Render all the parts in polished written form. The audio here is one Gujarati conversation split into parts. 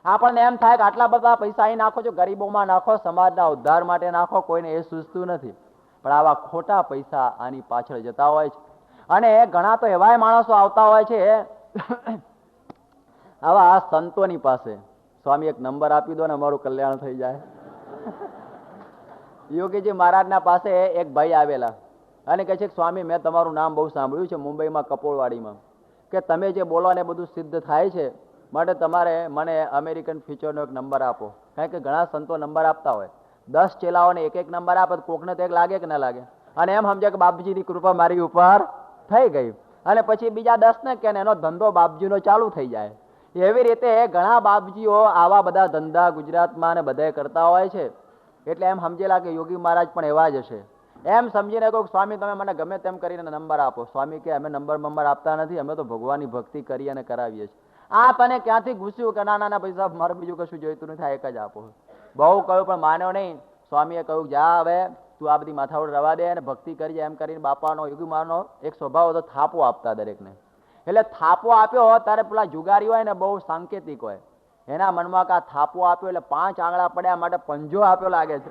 આપણને એમ થાય કે આટલા બધા પૈસા અહીં નાખો છો, ગરીબોમાં નાખો, સમાજના ઉદ્ધાર માટે નાખો, કોઈને એ સૂઝતું નથી. પણ આવા ખોટા પૈસા આની પાછળ જતા હોય છે. અને ઘણા તો એવાય માણસો આવતા હોય છે આવા સંતોની પાસે, સ્વામી એક નંબર આપી દો ને અમારું કલ્યાણ થઈ જાય. યોગીજી મહારાજના પાસે એક ભાઈ આવેલા અને કહે છે, સ્વામી મેં તમારું નામ બહુ સાંભળ્યું છે મુંબઈમાં કપોળવાડીમાં, કે તમે જે બોલો ને બધું સિદ્ધ થાય છે, માટે તમારે મને અમેરિકન ફ્યુચરનો એક નંબર આપો. કારણ કે ઘણા સંતો નંબર આપતા હોય, 10 ચેલાઓને એક એક નંબર આપે, કોકને તો એક લાગે કે ના લાગે, અને એમ સમજે કે બાપજીની કૃપા મારી ઉપર થઈ ગઈ, અને પછી બીજા 10 ને કે એનો ધંધો બાપજીનો ચાલુ થઈ જાય. એવી રીતે ઘણા બાપજીઓ આવા બધા ધંધા ગુજરાતમાં ને બધે કરતા હોય છે. એટલે એમ સમજેલા કે યોગી મહારાજ પણ એવા જ હશે. એમ સમજીને કહું, સ્વામી તમે મને ગમે તેમ કરીને નંબર આપો. સ્વામી કે અમે નંબર આપતા નથી, અમે તો ભગવાનની ભક્તિ કરી અને કરાવીએ છીએ. આ તને ક્યાંથી ઘૂસ્યું કે ના ના પૈસા મારે બીજું કશું જોઈતું નથી, એક જ આપો. બહુ કહ્યું પણ માન્યો નહીં. સ્વામીએ કહ્યું, જા હવે તું આ બધી માથાઓડ રવા દે અને ભક્તિ કરી. એમ કરીને બાપાનો યોગી મહારાજનો એક સ્વભાવ હતો, થાપો આપતા દરેકને. એટલે થાપો આપ્યો ત્યારે પેલા જુગારી હોય ને બહુ સાંકેતિક હોય, એના મનમાં કે આ થાપો આપ્યો એટલે 5 આંગળા પડ્યા માટે પંજો આપ્યો લાગે છે.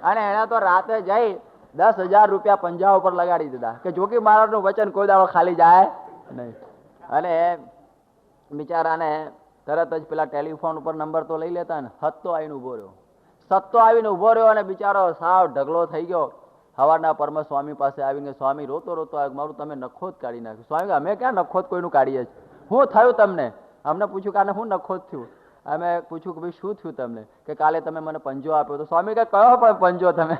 અને એને તો રાતે જઈ 10,000 રૂપિયા પંજા ઉપર લગાડી દીધા કે જોગી મહારાજનું વચન કોઈ દાડો ખાલી જાય નહીં. અને બિચારાને તરત જ પેલા ટેલિફોન ઉપર નંબર તો લઈ લેતા ને, સત્તો આવીને ઉભો રહ્યો. સત્તો આવીને ઉભો રહ્યો અને બિચારો સાવ ઢગલો થઈ ગયો. સવારના પરમ સ્વામી પાસે આવીને, સ્વામી રોતો રોતો આવ્યો, મારું તમે નખોદ કાઢી નાખ્યું. સ્વામી અમે ક્યાં નખોદ કોઈનું કાઢીએ છીએ, શું થયું તમને? અમને પૂછ્યું કે આને શું નખોદ થયું? અમે પૂછ્યું કે ભાઈ શું થયું તમને? કે કાલે તમે મને પંજો આપ્યો. તો સ્વામી કે કયો પણ પંજો તમે?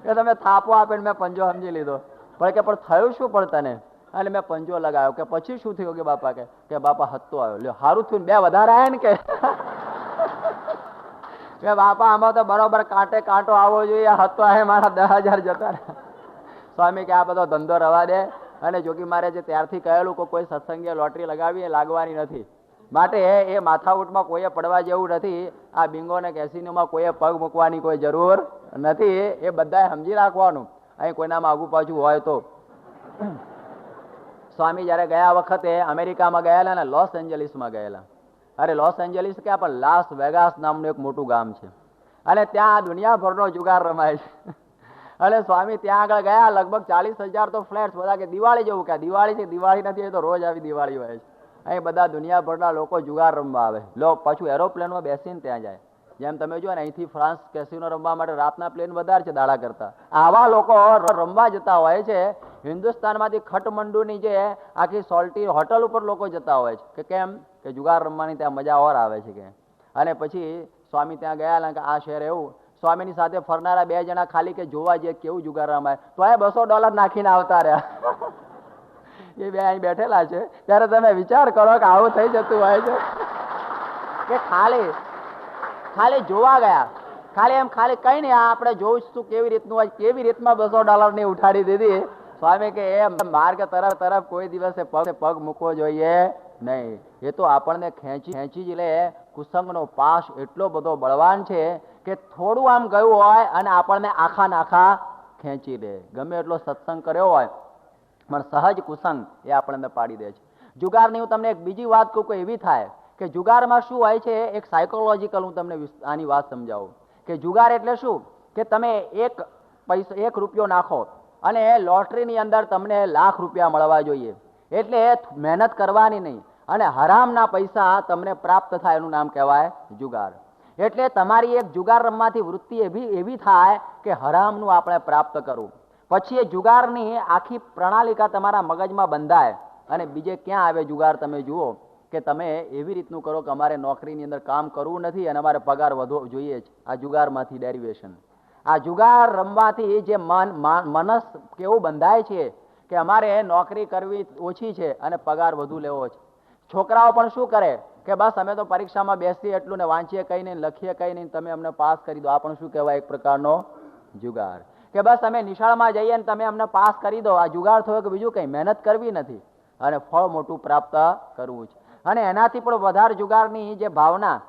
કે તમે થાપો આપીને મેં પંજો સમજી લીધો. પણ કે પણ થયું શું પણ તને? અને મેં પંજો લગાવ્યો. કે પછી શું થયું? કે બાપા કે બાપા હત્તો આવ્યો. લ્યો સારું થયું, 2 વધારે આવ્યા ને કે બાપા આમાં તો બરોબર કાંટે કાંટો આવવો જોઈએ, હતો આવે મારા 10,000 જતા. સ્વામી કે આ બધો ધંધો રવા દે. અને જોગી મહારાજે ત્યારથી કહેલું કે કોઈ સત્સંગીય લોટરી લગાવી લાગવાની નથી, માટે એ માથાઉટમાં કોઈએ પડવા જેવું નથી. આ બિંગો ને કેસિનોમાં કોઈએ પગ મૂકવાની કોઈ જરૂર નથી. એ બધાએ સમજી રાખવાનું, અહીં કોઈનામાં આગુ પાછું હોય તો. સ્વામી જયારે ગયા વખતે અમેરિકામાં ગયેલા ને લોસ એન્જલિસમાં ગયેલા. અરે લોસ એન્જલિસ ક્યાં, પણ લાસ વેગાસ નામનું એક મોટું ગામ છે, અને ત્યાં દુનિયાભરનો જુગાર રમાય છે. અને સ્વામી ત્યાં આગળ ગયા, લગભગ 40,000 તો ફ્લેટ્સ, બધા કે દિવાળી જેવું. કે દિવાળી છે? દિવાળી નથી, એ તો રોજ આવી દિવાળી હોય છે. અહીં બધા દુનિયાભરના લોકો જુગાર રમવા આવે. લો પાછું એરોપ્લેનમાં બેસીને ત્યાં જાય. જેમ તમે જો ને અહીંથી ફ્રાન્સ કેસિનો રમવા માટે રાતના પ્લેન વધારે છે દાડા કરતા. આવા લોકો રમવા જતા હોય છે. હિન્દુસ્તાનમાંથી ખટમંડુની જે આખી સોલ્ટી હોટલ ઉપર લોકો જતા હોય છે. કે કેમ? કે જુગાર રમવાની ત્યાં મજા ઓર આવે છે કે. અને પછી સ્વામી ત્યાં ગયા કે આ શહેર એવું. સ્વામીની સાથે ફરનારા 2 જણા ખાલી કે જોવા જઈએ કેવું જુગાર રમાય, તો એ $200 નાખીને આવતા રહ્યા. એ 2 અહીં બેઠેલા છે. ત્યારે તમે વિચાર કરો કે આવું થઈ જતું હોય છે કે ખાલી જોવા ગયા, ખાલી એમ ખાલી કઈ નહીં, આપણે જોઈશું કેવી રીતનું હોય, કેવી રીતમાં $200 ની ઉઠાડી દીધી. સ્વામી કે એ માર્ગ તરફ કોઈ દિવસે પગ મૂકવો જોઈએ નહીં. એ તો આપણને ખેંચી જ લે. કુસંગનો પાશ એટલો બધો બળવાન છે કે થોડું આમ ગયું હોય અને આપણને આખા ખેંચી લે. ગમે એટલો સત્સંગ કર્યો હોય પણ સહજ કુસંગ એ આપણને પાડી દે છે. જુગારની હું તમને એક બીજી વાત કહું કે એવી થાય કે જુગારમાં શું હોય છે, એક સાયકોલોજીકલ હું તમને આની વાત સમજાવું કે જુગાર એટલે શું, કે તમે એક રૂપિયો નાખો અને લોટરીની અંદર તમને લાખ રૂપિયા મળવા જોઈએ. એટલે મહેનત કરવાની નહીં અને હરામના પૈસા તમને પ્રાપ્ત થાય, એનું નામ કહેવાય જુગાર. એટલે તમારી એક જુગાર રમવાથી વૃત્તિ એવી થાય કે હરામનું આપણે પ્રાપ્ત કરવું. પછી એ જુગારની આખી પ્રણાલિકા તમારા મગજમાં બંધાય. અને બીજે ક્યાં આવે જુગાર? તમે જુઓ કે તમે એવી રીતનું કરો કે અમારે નોકરીની અંદર કામ કરવું નથી અને અમારે પગાર વધવો જોઈએ જ. આ જુગારમાંથી ડેરિવેશન. આ જુગાર રમવાથી જે મનસ કેવું બંધાય છે કે અમારે નોકરી કરવી ઓછી છે અને પગાર વધુ લેવો છે. છોકરાઓ પણ શું કરે કે બસ અમે તો પરીક્ષામાં બેસીએ એટલું ને વાંચીએ કંઈ નહીં, લખીએ કંઈ નહીં, તમે અમને પાસ કરી દો. આ પણ શું કહેવાય? એક પ્રકારનો જુગાર. કે બસ અમે નિશાળમાં જઈએ ને તમે અમને પાસ કરી દો. આ જુગાર થયો કે બીજું કંઈ, મહેનત કરવી નથી અને ફળ મોટું પ્રાપ્ત કરવું છે. અને એનાથી પણ વધારે જુગારની જે ભાવના,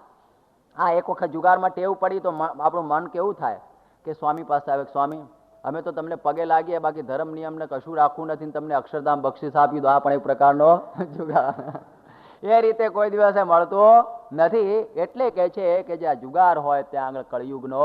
એક વખત જુગારમાં ટેવ પડી તો આપણું મન કેવું થાય કે સ્વામી પાસે આવે, સ્વામી અમે તો તમને પગે લાગીએ, બાકી ધર્મ નિયમને કશું રાખવું નથી, તમને અક્ષરધામ બક્ષિસ આપી દો. આ પણ એક પ્રકારનો જુગાર. એ રીતે કોઈ દિવસે મળતો નથી. એટલે કે છે કે જ્યાં જુગાર હોય ત્યાં આગળ કળિયુગનો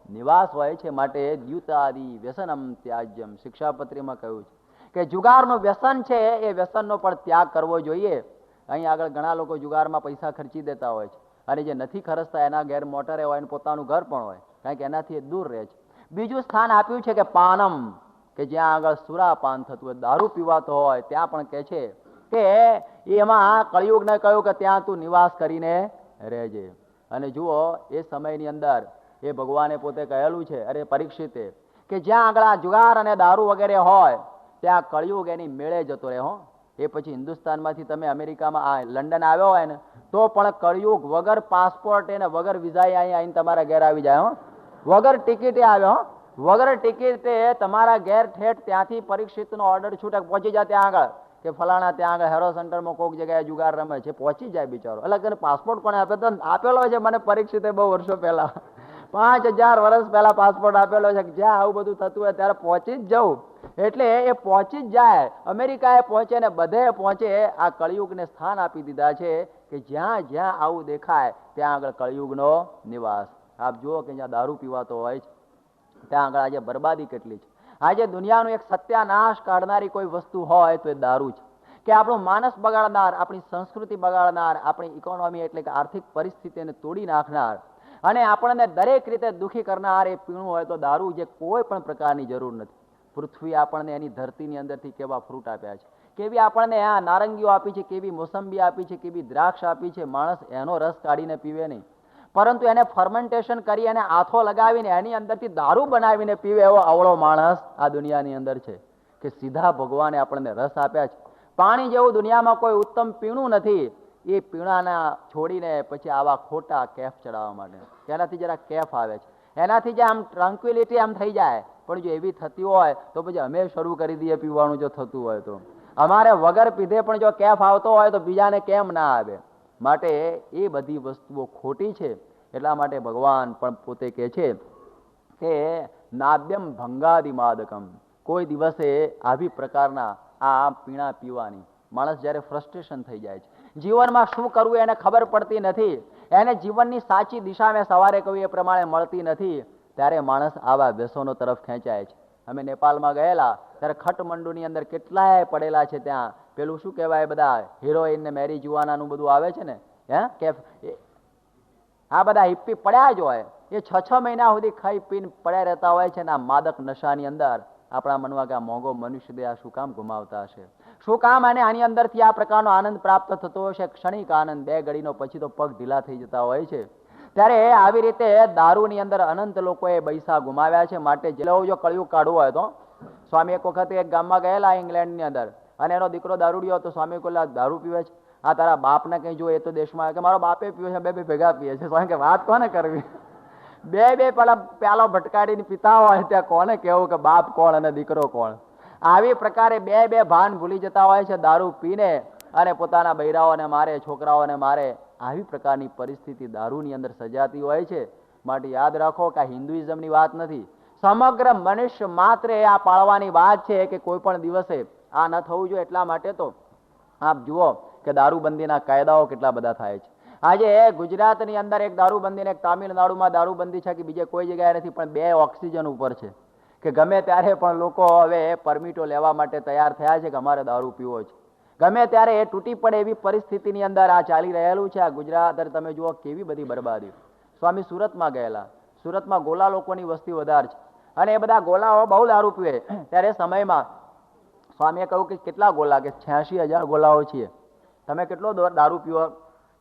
નિવાસ હોય છે. માટે દ્યુતાદિ વ્યસનમ ત્યાજ્યમ શિક્ષાપત્રીમાં કહ્યું છે કે જુગારનું વ્યસન છે એ વ્યસનનો પણ ત્યાગ કરવો જોઈએ. અહીં આગળ ઘણા લોકો જુગારમાં પૈસા ખર્ચી દેતા હોય છે, અને જે નથી ખર્ચતા એના ઘેર મોટરે હોય અને પોતાનું ઘર પણ હોય, કારણ કે એનાથી એ દૂર રહે છે. બીજું સ્થાન આપ્યું છે કે પાનમ, કે જ્યાં આગળ સુરાપાન થતું હોય, દારૂ પીવાતો હોય, ત્યાં પણ કે છે કે એમાં કળિયુગને કહ્યું કે ત્યાં તું નિવાસ કરીને રહેજે. અને જુઓ એ સમયની અંદર એ ભગવાને પોતે કહેલું છે, અરે પરીક્ષિતે, કે જ્યાં આગળ આ જુગાર અને દારૂ વગેરે હોય ત્યાં કળિયુગ એની મેળે જતો રહે. હો, એ પછી હિન્દુસ્તાનમાંથી તમે અમેરિકામાં લંડન આવ્યો હોય ને તો પણ કળિયુગ વગર પાસપોર્ટ એને વગર વિઝાએ અહીં આવીને તમારા ઘેર આવી જાય. હો, વગર ટિકિટે આવ્યો. વગર ટિકિટે તમારા ઘેર ઠેઠ ત્યાંથી પરીક્ષિતનો ઓર્ડર છૂટક પહોંચી જાય ત્યાં આગળ, કે ફલાણા ત્યાં આગળ હેરો સેન્ટરમાં કોઈક જગ્યાએ જુગાર રમે છે, પહોંચી જાય બિચારો. એટલે કે પાસપોર્ટ કોને આપે? તો આપેલો છે મને પરીક્ષિતે બહુ વર્ષો પહેલા, 5000 વર્ષ પહેલા પાસપોર્ટ આપેલો છે કે જ્યાં આવું બધું થતું હોય ત્યારે પહોંચી જ જવું. એટલે એ પહોંચી જ જાય, અમેરિકાએ પહોંચે ને બધે પહોંચે. આ કળિયુગને સ્થાન આપી દીધા છે કે જ્યાં જ્યાં આવું દેખાય ત્યાં આગળ કળિયુગનો નિવાસ. આપ જુઓ કે જ્યાં દારૂ પીવાતો હોય છે ત્યાં આગળ આજે બરબાદી કેટલી છે. આજે દુનિયાનું એક સત્યાનાશ કાઢનારી કોઈ વસ્તુ હોય તો એ દારૂ છે, કે આપણું માનસ બગાડનાર, આપણી સંસ્કૃતિ બગાડનાર, આપણી ઇકોનોમી એટલે કે આર્થિક પરિસ્થિતિને તોડી નાખનાર અને આપણને દરેક રીતે દુઃખી કરનાર એ પીણું હોય તો દારૂ, જે કોઈ પણ પ્રકારની જરૂર નથી. પૃથ્વી આપણને એની ધરતીની અંદરથી કેવા ફ્રૂટ આપ્યા છે, કેવી આપણને આ નારંગીઓ આપી છે, કેવી મોસંબી આપી છે, કેવી દ્રાક્ષ આપી છે. માણસ એનો રસ કાઢીને પીવે નહીં, પરંતુ એને ફર્મેન્ટેશન કરી અને આથો લગાવીને એની અંદરથી દારૂ બનાવીને પીવે એવો અવળો માણસ આ દુનિયાની અંદર છે. કે સીધા ભગવાને આપણને રસ આપ્યા છે. પાણી જેવું દુનિયામાં કોઈ ઉત્તમ પીણું નથી. એ પીણાના છોડીને પછી આવા ખોટા કેફ ચડાવવા માટે, એનાથી જરા કેફ આવે છે, એનાથી જે આમ ટ્રાન્ક્વિલિટી આમ થઈ જાય. પણ જો એવી થતી હોય તો પછી અમે શરૂ કરી દઈએ પીવાનું. જો થતું હોય તો અમારે વગર પીધે પણ જો કેફ આવતો હોય તો બીજાને કેમ ના આવે? માટે એ બધી વસ્તુઓ ખોટી છે. એટલા માટે ભગવાન પણ પોતે કહે છે કે નાદ્યમ ભંગાદિ માદકમ, કોઈ દિવસે આવી પ્રકારના આ પીણા પીવાની. માણસ જ્યારે ફ્રસ્ટ્રેશન થઈ જાય છે, જીવનમાં શું કરવું એને ખબર પડતી નથી, એને જીવનની સાચી દિશા મેં સવારે કહ્યું એ પ્રમાણે મળતી નથી, ત્યારે માણસ આવા વ્યસનો તરફ ખેંચાય છે. અમે નેપાળમાં ગયેલા ત્યારે ખટમંડુની અંદર કેટલાય પડેલા છે. ત્યાં પેલું શું કહેવાય, બધા હિરોઈન ને મેરી જુવાનાનું બધું આવે છે ને, કેફ, આ બધા હિપ્પી પડ્યા જ હોય. એ 6 મહિના સુધી ખાઈ પીને પડ્યા રહેતા હોય છે ને આ માદક નશાની અંદર. આપણા મનમાં કે આ મોંઘો મનુષ્ય દે આ શું કામ ગુમાવતા હશે? શું કામ અને આની અંદરથી આ પ્રકારનો આનંદ પ્રાપ્ત થતો હશે? ક્ષણિક આનંદ, 2 ઘડીનો, પછી તો પગ ઢીલા થઈ જતા હોય છે. ત્યારે આવી રીતે દારૂની અંદર અનંત લોકોએ પૈસા ગુમાવ્યા છે. માટે જે જો કળિયુગ કાઢવું હોય તો સ્વામી એક વખત એક ગામમાં ગયેલા ઇંગ્લેન્ડની અંદર, અને એનો દીકરો દારૂડિયો હતો. સ્વામી કહ્યું દારૂ પીવે છે, આ તારા બાપને કઈ જો, એ તો દેશમાં, કે મારો બાપે પીવે છે, બે ભેગા પીએ છે. સ્વામી કે વાત કોને કરવી? બે પેલા પ્યાલો ભટકાડીને પીતા હોય ત્યાં કોને કેવું કે બાપ કોણ અને દીકરો કોણ? આવી પ્રકારે બે ભાન ભૂલી જતા હોય છે દારૂ પીને, અને પોતાના બૈરાઓને મારે, છોકરાઓને મારે. આવી પ્રકારની પરિસ્થિતિ દારૂની અંદર સજાતી હોય છે. માટે યાદ રાખો કે આ હિન્દુઇઝમની વાત નથી, સમગ્ર મનુષ્ય માત્ર આ પાળવાની વાત છે કે કોઈ પણ દિવસે આ ન થવું જોઈએ. એટલા માટે તો આપ જુઓ કે દારૂબંધીના કાયદાઓ કેટલા બધા થાય છે. આજે ગુજરાતની અંદર એક દારૂબંધી, એક તામિલનાડુમાં દારૂબંધી છે કે બીજે કોઈ જગ્યાએ નથી, પણ 2 ઓક્સિજન ઉપર છે. કે ગમે ત્યારે પણ લોકો હવે પરમિટો લેવા માટે તૈયાર થયા છે કે અમારે દારૂ પીવો છે. ગમે ત્યારે એ તૂટી પડે એવી પરિસ્થિતિની અંદર આ ચાલી રહેલું છે. આ ગુજરાત તમે જુઓ કેવી બધી બરબાદી. સ્વામી સુરતમાં ગયેલા, સુરતમાં ગોલા લોકોની વસ્તી વધારે છે, અને એ બધા ગોલાઓ બહુ દારૂ પીવે. ત્યારે સમયમાં સ્વામીએ કહ્યું કે કેટલા ગોલા? કે 86,000 ગોલાઓ છીએ. તમે કેટલો દારૂ પીવો?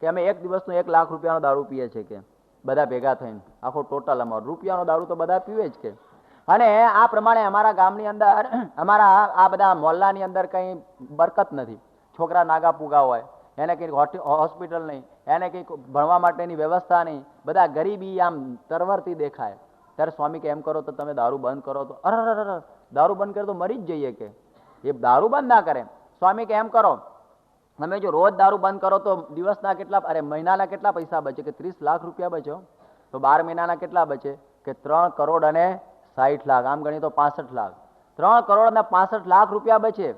કે અમે એક દિવસનો 1 લાખ રૂપિયાનો દારૂ પીએ છીએ, કે બધા ભેગા થઈને આખો ટોટલ અમારો રૂપિયાનો દારૂ તો બધા પીવે જ. કે અને આ પ્રમાણે અમારા ગામની અંદર, અમારા આ બધા મોહલ્લાની અંદર કંઈ બરકત નથી. છોકરા નાગા પૂગા હોય, એને કંઈક હોસ્પિટલ નહીં, એને કંઈક ભણવા માટેની વ્યવસ્થા નહીં, બધા ગરીબી આમ તરવરતી દેખાય. ત્યારે સ્વામી કે એમ કરો તો તમે દારૂ બંધ કરો તો, અરે દારૂ બંધ કરે તો મરી જ જઈએ. કે એ દારૂ બંધ ના કરે. સ્વામી કે એમ કરો, તમે જો રોજ દારૂ બંધ કરો તો દિવસના કેટલા, અરે મહિનાના કેટલા પૈસા બચે? કે 30 લાખ રૂપિયા બચ્યો. તો 12 મહિનાના કેટલા બચે? કે 3 કરોડ અને 60 લાખ. આમ ગણી તો 65 લાખ. 3 કરોડ અને 65 લાખ રૂપિયા બચે.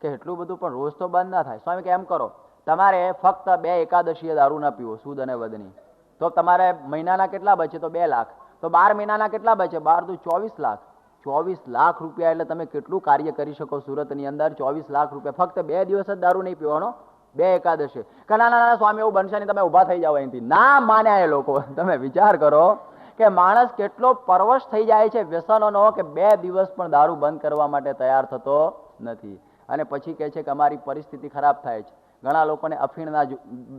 કે એટલું બધું પણ રોજ તો બંધ ના થાય. સ્વામી કે એમ કરો, તમારે ફક્ત 2 એકાદશીએ દારૂ ના પીવો, સૂદ અને વધની, તો તમારે મહિનાના કેટલા બચે? તો 2 લાખ. તો 12 મહિનાના કેટલા બચે? 12 દુ 24 લાખ. 24 લાખ રૂપિયા એટલે તમે કેટલું કાર્ય કરી શકો સુરતની અંદર? 24 લાખ રૂપિયા ફક્ત 2 દિવસ જ દારૂ નહીં પીવાનો, 2 એકાદશી. ના ના સ્વામી એવું બનશે નહીં, તમે ઊભા થઈ જાઓ અહીંથી. ના માન્યા એ લોકો. તમે વિચાર કરો કે માણસ કેટલો પરવશ થઈ જાય છે વ્યસનોનો કે 2 દિવસ પણ દારૂ બંધ કરવા માટે તૈયાર થતો નથી. અને પછી કહે છે કે અમારી પરિસ્થિતિ ખરાબ થાય છે. ઘણા લોકોને અફીણના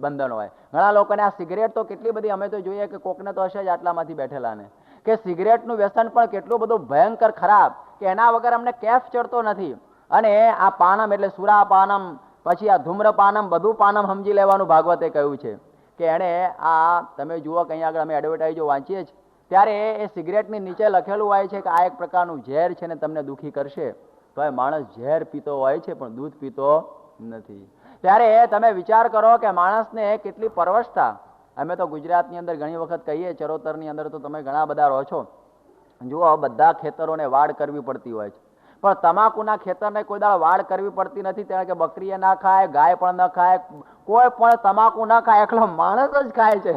બંધન હોય, ઘણા લોકોને આ સિગરેટ તો કેટલી બધી, અમે તો જોઈએ કે કોકને તો હશે જ આટલામાંથી બેઠેલા ને, કે સિગરેટનું વ્યસન પણ કેટલું બધું ભયંકર ખરાબ કે એના વગર અમને કેફ ચડતો નથી. અને આ પાનમ એટલે સુરાપાનમ, પછી આ ધૂમ્રપાનમ, બધું પાનમ સમજી લેવાનું ભાગવતે કહ્યું છે. કે એણે આ તમે જુઓ કે અહીંયા આગળ અમે એડવર્ટાઇઝો વાંચીએ છીએ ત્યારે એ સિગરેટની નીચે લખેલું હોય છે કે આ એક પ્રકારનું ઝેર છે ને તમને દુઃખી કરશે. તો એ માણસ ઝેર પીતો હોય છે પણ દૂધ પીતો નથી. ત્યારે તમે વિચાર કરો કે માણસને કેટલી પરવશતા. અમે તો ગુજરાતની અંદર ઘણી વખત કહીએ, ચરોતરની અંદર તો તમે ઘણા બધા રહો છો, જુઓ બધા ખેતરોને વાડ કરવી પડતી હોય છે, પણ તમાકુના ખેતરને કોઈ દાળ વાડ કરવી પડતી નથી. કારણ કે બકરીએ ના ખાય, ગાય પણ ન ખાય, કોઈ પણ તમાકુ ના ખાય, એકલો માણસ જ ખાય છે.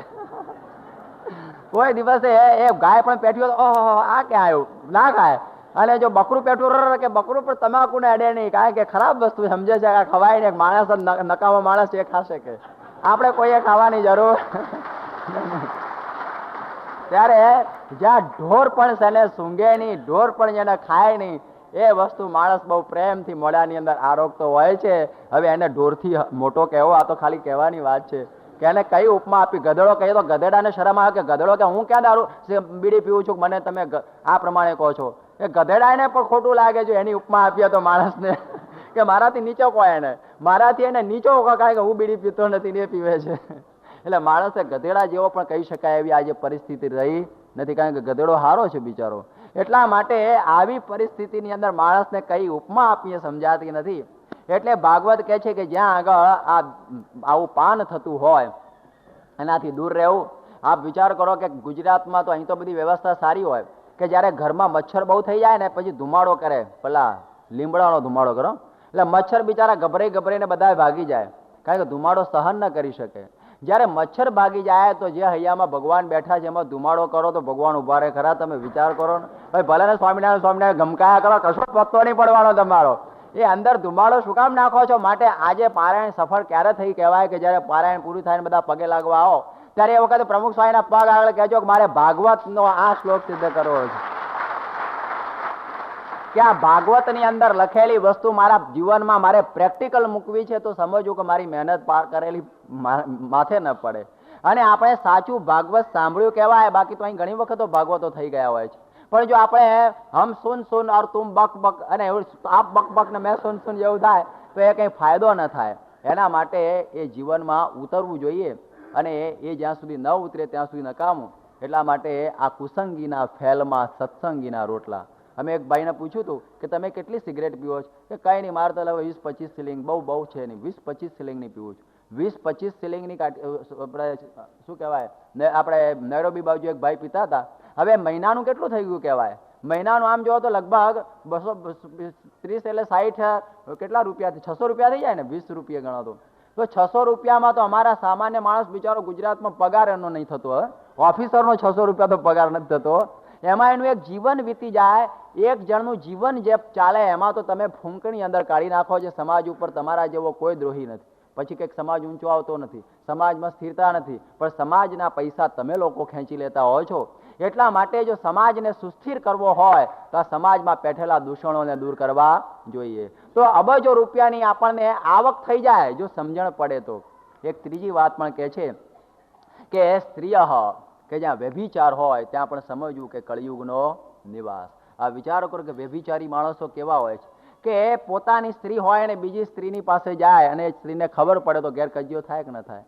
કોઈ દિવસે એ ગાય પણ પેઠ્યો ઓહો આ ક્યાં આવ્યું, ના ખાય. અને જો બકરું પેઠું કે બકરું પણ તમાકુ ને અડે નહીં, કારણ કે ખરાબ વસ્તુ સમજે છે, ખવાય ને. માણસ નકામો માણસ એ ખાશે કે આપણે કોઈએ ખાવાની જરૂર. ત્યારે જ્યાં ઢોર પણ છે ને સૂંઘે નહીં, ઢોર પણ જેને ખાય નહીં, એ વસ્તુ માણસ બહુ પ્રેમથી મોઢાની અંદર આરોગતો હોય છે. હવે એને ઢોરથી મોટો કહેવો આ તો ખાલી કહેવાની વાત છે. કે એને કઈ ઉપમા આપી? ગધેડો કહીએ તો ગધેડાને શરમ આવે કે ગધેડો કે હું ક્યાં દારૂ બીડી પીવું છું, મને તમે આ પ્રમાણે કહો છો. એ ગધેડાને પણ ખોટું લાગે છે એની ઉપમા આપીએ તો માણસને, કે મારાથી નીચો કહો એને, મારાથી એને નીચો કારણ કે હું બીડી પીતો નથી ને એ પીવે છે. એટલે માણસે ગધેડા જેવો પણ કહી શકાય એવી આજે પરિસ્થિતિ રહી નથી, કારણ કે ગધેડો હારો છે બિચારો. એટલા માટે આવી પરિસ્થિતિની અંદર માણસને કઈ ઉપમા આપીએ સમજાતી નથી. એટલે ભાગવત કહે છે કે જ્યાં આગળ આવું પાન થતું હોય એનાથી દૂર રહેવું. આપ વિચાર કરો કે ગુજરાતમાં તો અહીં તો બધી વ્યવસ્થા સારી હોય કે જ્યારે ઘરમાં મચ્છર બહુ થઈ જાય ને પછી ધુમાડો કરે, પેલા લીમડાનો ધુમાડો કરો, એટલે મચ્છર બિચારા ગભરાઈને બધા ભાગી જાય, કારણ કે ધુમાડો સહન ન કરી શકે. જ્યારે મચ્છર ભાગી જાય તો જે હૈયામાં ભગવાન બેઠા છે એમાં ધુમાડો કરો તો ભગવાન ઉભા રહે ખરા? તમે વિચાર કરો ને ભાઈ. ભલે ને સ્વામિનારાયણ ગમકાયા કરો, કશો પત્તો નહીં પડવાનો તમારો. એ અંદર ધુમાડો શું કામ નાખો છો? માટે આજે પારાયણ સફળ ક્યારે થઈ કહેવાય કે જ્યારે પારાયણ પૂરું થાય ને બધા પગે લાગવા આવો ત્યારે એ વખતે પ્રમુખ સ્વામીના પગ આગળ કહેજો કે મારે ભાગવતનો આ શ્લોક સિદ્ધ કરવો છે, કે આ ભાગવતની અંદર લખેલી વસ્તુ મારા જીવનમાં મારે પ્રેક્ટિકલ મૂકવી છે, તો સમજવું કે મારી મહેનત પાર કરેલી માથે ન પડે. અને આપણે સાચું ભાગવત સાંભળ્યું કહેવાય. બાકી તો અહીં ઘણી વખતો ભાગવતો થઈ ગયા હોય છે, પણ જો આપણે હમ સુન સુન ઓર તુમ બક બક અને એવું આપ બક બક ને મેં સુન સુન જેવું થાય તો એ કંઈ ફાયદો ન થાય. એના માટે એ જીવનમાં ઉતરવું જોઈએ, અને એ જ્યાં સુધી ન ઉતરે ત્યાં સુધી નકામું. એટલા માટે આ કુસંગીના ફેલમાં સત્સંગીના રોટલા. અમે એક ભાઈને પૂછ્યું હતું કે તમે કેટલી સિગરેટ પીવો છો? કે કંઈ નહીં, મારે તો 20-25 સિલિંગ બહુ છે નહીં, 20-25 સિલિંગની પીવું છું. 20-25 સિલિંગની શું કહેવાય, આપણે નૈરોબી બાજુ એક ભાઈ પીતા હતા. હવે મહિનાનું કેટલું થઈ ગયું કહેવાય? મહિનાનું આમ જોવો તો લગભગ 230 એટલે 60 કેટલા રૂપિયાથી 600 રૂપિયા થઈ જાય ને, 20 રૂપિયા ગણો તો 600 રૂપિયામાં તો અમારા સામાન્ય માણસ બિચારો ગુજરાતમાં પગાર એનો નહીં થતો. હવે ઓફિસરનો 600 રૂપિયા તો પગાર નથી થતો. એમાં એનું એક જીવન વીતી જાય, એક જણનું જીવન જે ચાલે એમાં તો તમે ફૂંકણી અંદર કાઢી નાખો છે. સમાજ ઉપર તમારા જેવો કોઈ દ્રોહી નથી, પછી કંઈક સમાજ ઊંચો આવતો નથી, સમાજમાં સ્થિરતા નથી, પણ સમાજના પૈસા તમે લોકો ખેંચી લેતા હો છો. એટલા માટે જો સમાજને સુસ્થિર કરવો હોય તો આ સમાજમાં પેઠેલા દૂષણોને દૂર કરવા જોઈએ. તો અબજો રૂપિયાની આપણને આવક થઈ જાય જો સમજણ પડે તો. એક ત્રીજી વાત પણ કહે છે કે સ્ત્રીય કે જ્યાં વ્યભિચાર હોય ત્યાં પણ સમજવું કે કળિયુગનો નિવાસ. આ વિચારો કરો કે વ્યભિચારી માણસો કેવા હોય છે કે પોતાની સ્ત્રી હોય અને બીજી સ્ત્રીની પાસે જાય અને સ્ત્રીને ખબર પડે તો ગેરકજ્યો થાય કે ન થાય.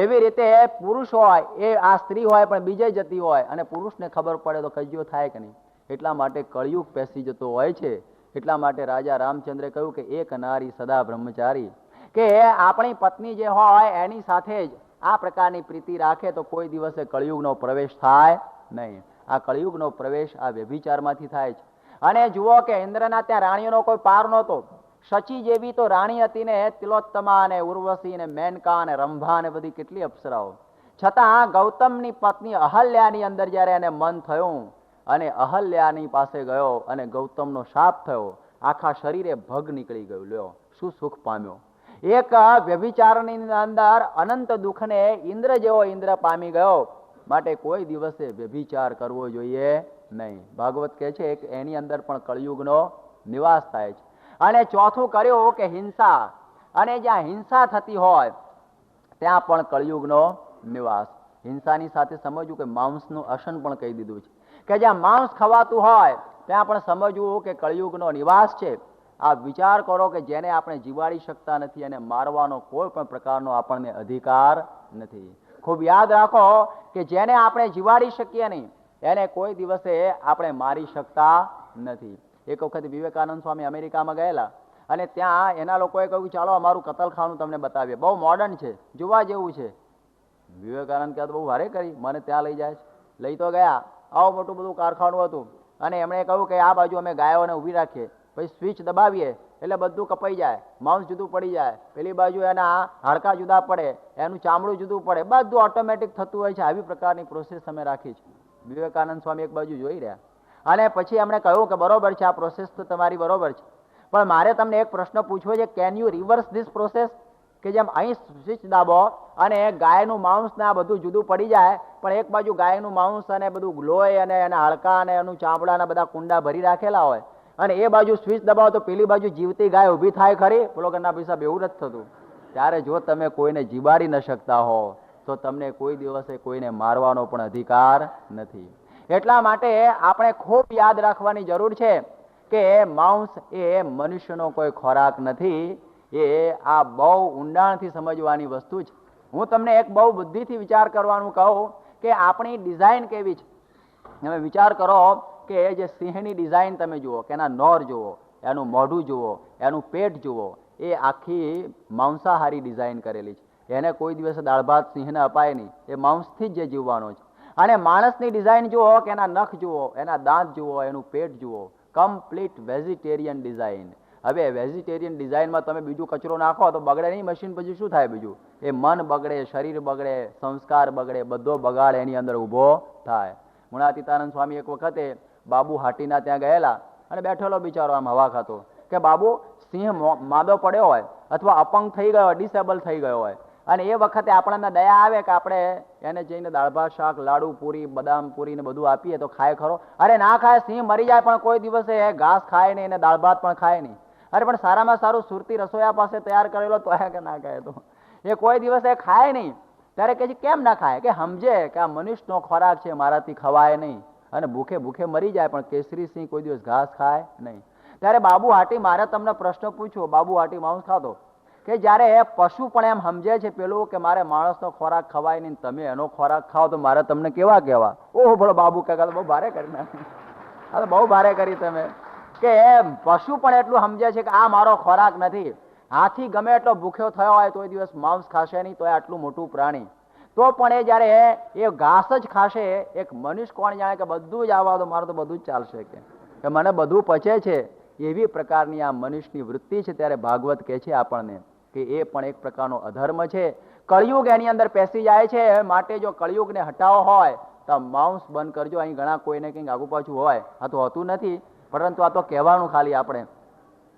એવી રીતે પુરુષ હોય એ આ સ્ત્રી હોય પણ બીજે જતી હોય અને પુરુષને ખબર પડે તો કજ્યો થાય કે નહીં. એટલા માટે કળિયુગ પેસી જતો હોય છે. એટલા માટે રાજા રામચંદ્રે કહ્યું કે એક નારી સદા બ્રહ્મચારી, કે આપણી પત્ની જે હોય એની સાથે જ આ પ્રકારની પ્રીતિ રાખે તો કોઈ દિવસે કળિયુગનો પ્રવેશ થાય નહીં. આ કળિયુગનો પ્રવેશ આ વ્યભિચારમાંથી થાય છે. અને જુઓ કે ઇન્દ્રના ત્યાં રાણીઓનો કોઈ પાર નહોતો, શચી જેવી તો રાણી હતી ને, તિલોત્તમા ને ઉર્વશી ને મેનકા ને રંભા ને બધી કેટલી અપ્સરાઓ. છતાં ગૌતમની પત્ની અહલ્યાની અંદર જ્યારે એને મન થયું અને અહલ્યાની પાસે ગયો અને ગૌતમનો શાપ થયો, આખા શરીરે ભગ નીકળી ગયું. લ્યો શું સુખ પામ્યો. એક વ્યભિચારની અંદર અનંત દુઃખને ઇન્દ્ર જેવો ઇન્દ્ર પામી ગયો. માટે કોઈ દિવસે વ્યભિચાર કરવો જોઈએ નહીં. ભાગવત કહે છે કે એની અંદર પણ કળિયુગનો નિવાસ થાય છે. અને ચોથું કર્યું કે હિંસા, અને જ્યાં હિંસા થતી હોય ત્યાં પણ કળિયુગનો નિવાસ. હિંસાની સાથે સમજવું કે માંસનું અશન પણ કહી દીધું છે કે જ્યાં માંસ ખવાતું હોય ત્યાં પણ સમજવું કે કળિયુગનો નિવાસ છે. આ વિચાર કરો કે જેને આપણે જીવાડી શકતા નથી અને મારવાનો કોઈ પણ પ્રકારનો આપણને અધિકાર નથી. ખૂબ યાદ રાખો કે જેને આપણે જીવાડી શકીએ નહીં એને કોઈ દિવસે આપણે મારી શકતા નથી. એક વખત વિવેકાનંદ સ્વામી અમેરિકામાં ગયેલા અને ત્યાં એના લોકોએ કહ્યું ચાલો અમારું કતલખાનું તમને બતાવીએ, બહુ મોડર્ન છે, જોવા જેવું છે. વિવેકાનંદ કહે તો બહુ ભારે કરી, મને ત્યાં લઈ જાય છે. લઈ તો ગયા, આવું મોટું બધું કારખાનું હતું અને એમણે કહ્યું કે આ બાજુ અમે ગાયોને ઊભી રાખીએ, પછી સ્વિચ દબાવીએ એટલે બધું કપાઈ જાય, માંસ જુદું પડી જાય, પેલી બાજુ એના હાડકા જુદા પડે, એનું ચામડું જુદું પડે, બધું ઓટોમેટિક થતું હોય છે. આવી પ્રકારની પ્રોસેસ અમે રાખી છે. વિવેકાનંદ સ્વામી એક બાજુ જોઈ રહ્યા અને પછી એમણે કહ્યું કે બરોબર છે, આ પ્રોસેસ તો તમારી બરોબર છે, પણ મારે તમને એક પ્રશ્ન પૂછવો છે, can you reverse this process? કે જેમ અહીં સ્વિચ દાબો અને ગાયનું માંસ ને આ બધું જુદું પડી જાય, પણ એક બાજુ ગાયનું માંસ અને બધું લોહી અને એના હાડકા અને એનું ચામડાના બધા કુંડા ભરી રાખેલા હોય અને એ બાજુ સ્વિચ દબાવો તો પેલી બાજુ જીવતી ગાય ઊભી થાય ખરી? બોલો કે ના પૈસા એવું નથી થતું. ત્યારે જો તમે કોઈને જીવાડી ન શકતા હો તો તમને કોઈ દિવસે કોઈને મારવાનો પણ અધિકાર નથી. એટલા માટે આપણે ખૂબ યાદ રાખવાની જરૂર છે કે માંસ એ મનુષ્યનો કોઈ ખોરાક નથી. એ આ બહુ ઊંડાણથી સમજવાની વસ્તુ છે. હું તમને એક બહુ બુદ્ધિથી વિચાર કરવાનું કહું કે આપણી ડિઝાઇન કેવી છે. તમે વિચાર કરો કે જે સિંહની ડિઝાઇન તમે જુઓ, કે એના નોર જુઓ, એનું મોઢું જુઓ, એનું પેટ જુઓ, એ આખી માંસાહારી ડિઝાઇન કરેલી છે. એને કોઈ દિવસે દાળ ભાત સિંહને અપાય નહીં, એ માંસથી જ જે જીવવાનો છે. અને માણસની ડિઝાઇન જુઓ કે એના નખ જુઓ, એના દાંત જુઓ, એનું પેટ જુઓ, કમ્પ્લીટ વેજીટેરિયન ડિઝાઇન. હવે વેજીટેરિયન ડિઝાઇનમાં તમે બીજું કચરો નાખો તો બગડે નહીં મશીન, પછી શું થાય બીજું? એ મન બગડે, શરીર બગડે, સંસ્કાર બગડે, બધો બગાડ એની અંદર ઊભો થાય. ગુણાતીતાનંદ સ્વામી એક વખતે બાબુ હાટીના ત્યાં ગયેલા અને બેઠેલો બિચારો આમ હવા ખાતો કે બાબુ સિંહ માદો પડ્યો હોય અથવા અપંગ થઈ ગયો, ડિસેબલ થઈ ગયો હોય અને એ વખતે આપણને દયા આવે કે આપણે એને જઈને દાળ ભાત શાક લાડુ પૂરી બદામ પૂરી ને બધું આપીએ તો ખાય ખરો? અરે ના ખાય, સિંહ મરી જાય પણ કોઈ દિવસે ઘાસ ખાય નહીં અને દાળ ભાત પણ ખાય નહીં. અરે પણ સારામાં સારું સુરતી રસોયા પાસે તૈયાર કરેલો તો કે ના ખાય તો એ કોઈ દિવસે ખાય નહીં. ત્યારે કે કેમ ના ખાય? કે સમજે કે આ મનુષ્યનો ખોરાક છે, મારાથી ખવાય નહીં અને ભૂખે ભૂખે મરી જાય, પણ કેસરી સિંહ કોઈ દિવસ ઘાસ ખાય નહીં. ત્યારે બાબુ હાટી મારે તમને પ્રશ્ન પૂછ્યો, બાબુ હાટી માંસ ખાતો કે જ્યારે પશુ પણ એમ સમજે છે પેલું કે મારે માણસનો ખોરાક ખવાય નહીં, તમે એનો ખોરાક ખાઓ તો મારે તમને કેવા કહેવા? ઓહો બોલો બાબુ કે બહુ ભારે કરી નાખી, આ તો બહુ ભારે કરી તમે. કે પશુ પણ એટલું સમજે છે કે આ મારો ખોરાક નથી. હાથી ગમે એટલો ભૂખ્યો થયો હોય તો દિવસ માંસ ખાશે નહીં, તો આટલું મોટું પ્રાણી તો પણ એ જ્યારે એ ઘાસ જ ખાશે. એક મનુષ્ય કોણ જાણે કે બધું જ આવવા દો, મારું તો બધું જ ચાલશે, કે મને બધું પચે છે. એવી પ્રકારની આ મનુષ્યની વૃત્તિ છે. ત્યારે ભાગવત કહે છે આપણને કે એ પણ એક પ્રકારનો અધર્મ છે. કળિયુગ એની અંદર પેસી જાય છે. માટે જો કળિયુગને હટાવો હોય તો માંસ બંધ કરજો. અહીં ઘણા કોઈને કંઈક આગુ પાછું હોય, આ તો હોતું નથી, પરંતુ આ તો કહેવાનું ખાલી આપણે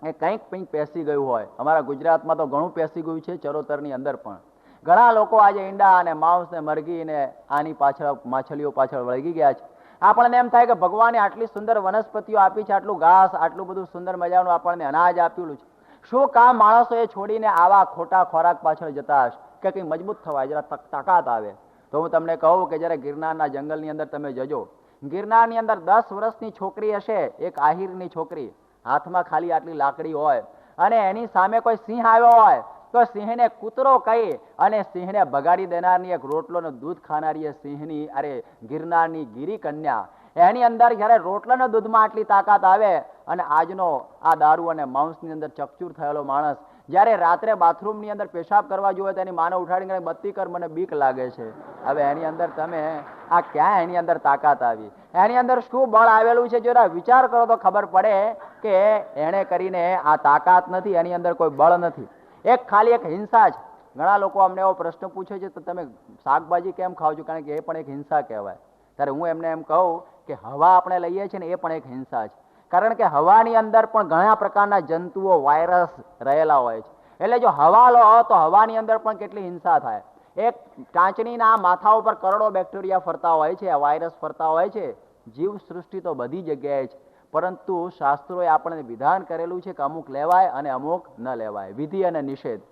એ કંઈક પેસી ગયું હોય. અમારા ગુજરાતમાં તો ઘણું પેસી ગયું છે. ચરોતરની અંદર પણ ઘણા લોકો આજે ઈંડા અને માંસ ને મરઘી ને આની પાછળ માછલીઓ પાછળ વળગી ગયા છે. આપણને એમ થાય કે ભગવાને આટલી સુંદર વનસ્પતિઓ આપી છે, આટલું ઘાસ, આટલું બધું સુંદર મજાનું આપણને અનાજ આપેલું છે, શું કામ માણસો એ છોડીને આવા ખોટા ખોરાક પાછળ જતા હશે? કે કંઈ મજબૂત થવાય, જરા તાકાત આવે. તો હું તમને કહું કે જયારે ગિરનારના જંગલની અંદર તમે જજો, ગિરનારની અંદર 10 વર્ષની છોકરી હશે, એક આહિરની છોકરી, હાથમાં ખાલી આટલી લાકડી હોય અને એની સામે કોઈ સિંહ આવ્યો હોય તો સિંહને કૂતરો કહી અને સિંહને ભગાડી દેનારની, એક રોટલો ને દૂધ ખાનારી એ સિંહની, અરે ગિરનારની ગિરી કન્યા, એની અંદર જયારે રોટલાના દૂધમાં આટલી તાકાત આવે અને આજનો આ દારૂ અને માંસની અંદર ચકચૂર થયેલો માણસ જયારે રાત્રે બાથરૂમની અંદર પેશાબ કરવા જોઈએ તો એની માને ઉઠાડીને બત્તી કર, મને બીક લાગે છે. હવે એની અંદર તમે આ ક્યાં એની અંદર તાકાત આવી? એની અંદર શું બળ આવેલું છે, જરા વિચાર કરો તો ખબર પડે કે એને કરીને આ તાકાત નથી, એની અંદર કોઈ બળ નથી, એક ખાલી એક હિંસા છે. ઘણા લોકો અમને એવો પ્રશ્ન પૂછે છે, તો તમે શાકભાજી કેમ ખાવ છો? કારણ કે એ પણ એક હિંસા કહેવાય. ત્યારે હું એમને એમ કહું કે હવા આપણે લઈએ છીએ ને એ પણ એક હિંસા છે. કારણ કે હવાની અંદર પણ ઘણા પ્રકારના જંતુઓ, વાયરસ રહેલા હોય છે. એટલે જો હવા લો તો હવાની અંદર પણ કેટલી હિંસા થાય. એક કાંચનીના માથા ઉપર કરોડો બેક્ટેરિયા ફરતા હોય છે, વાયરસ ફરતા હોય છે. જીવ સૃષ્ટિ તો બધી જગ્યાએ છે, પરંતુ શાસ્ત્રોએ આપણને વિધાન કરેલું છે કે અમુક લેવાય અને અમુક ન લેવાય. વિધિ અને નિષેધ.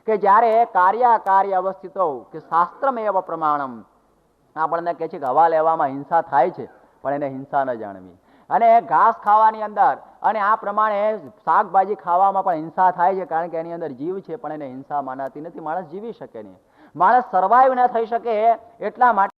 કે જ્યારે કાર્ય અવસ્થિતો કે શાસ્ત્રમેવ પ્રમાણમ આપણને કહે છે કે હવા લેવામાં હિંસા થાય છે, પણ એને હિંસા ન જાણવી. અને ઘાસ ખાવાની અંદર અને આ પ્રમાણે શાકભાજી ખાવામાં પણ હિંસા થાય છે, કારણ કે એની અંદર જીવ છે, પણ એને હિંસા માનાતી નથી. માણસ જીવી શકે નહીં, માણસ સર્વાઈવ ન થઈ શકે એટલા માટે